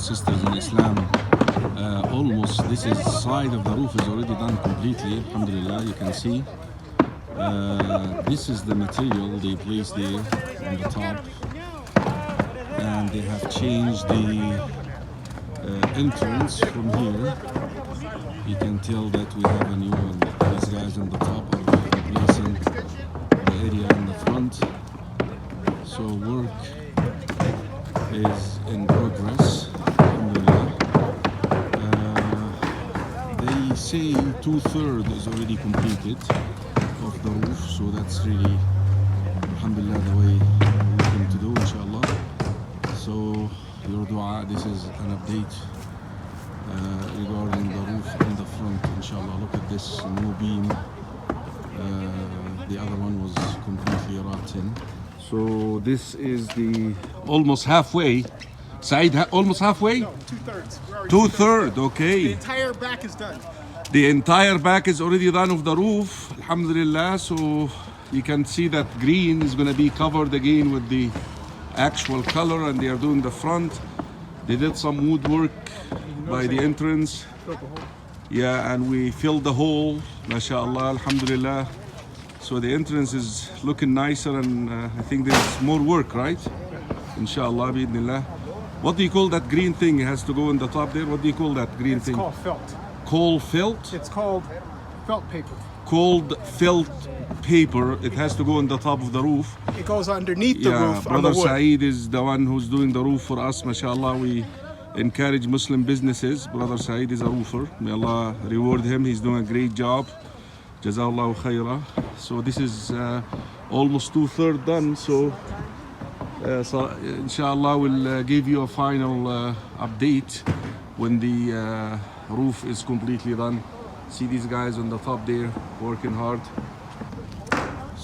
and sisters in Islam, almost this is side of the roof is already done completely. Alhamdulillah, you can see. This is the material they placed there on the top, and they have changed the entrance from here. You can tell that we have a new one. These guys on the top are replacing the area in the front. So work is in progress. Alhamdulillah. They say 2/3 is already completed of the roof, so that's really, alhamdulillah, the way we're looking to do, inshallah. So your dua, this is an update regarding the roof in the front, inshallah. Look at this new beam. The other one was completely rotten. So this is the almost halfway. Saeed, almost halfway? No, 2/3. Two-third, okay. The entire back is done. The entire back is already done of the roof, alhamdulillah. So you can see that green is going to be covered again with the actual color, and they are doing the front. They did some woodwork by the entrance. Yeah, and we filled the hole, mashallah, alhamdulillah. So the entrance is looking nicer, and I think there's more work, right? Inshallah, bi'idhnillah. What do you call that green thing? It has to go in the top there. What do you call that green thing? It's called felt. Cold felt? It's called felt paper. Cold felt paper. It has to go on the top of the roof. It goes underneath the roof on the Brother wood. Saeed is the one who's doing the roof for us, mashallah. We encourage Muslim businesses. Brother Saeed is a roofer. May Allah reward him. He's doing a great job. Jazakallahu khairah. So this is almost 2/3 done. So inshallah we'll give you a final update when the roof is completely done. See these guys on the top there working hard.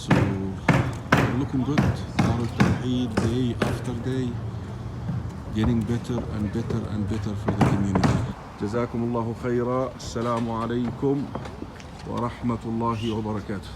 So we're looking good. Day after day, getting better and better and better for the community. Jazakumullahu khaira. Assalamu alaikum wa rahmatullahi wa barakatuh.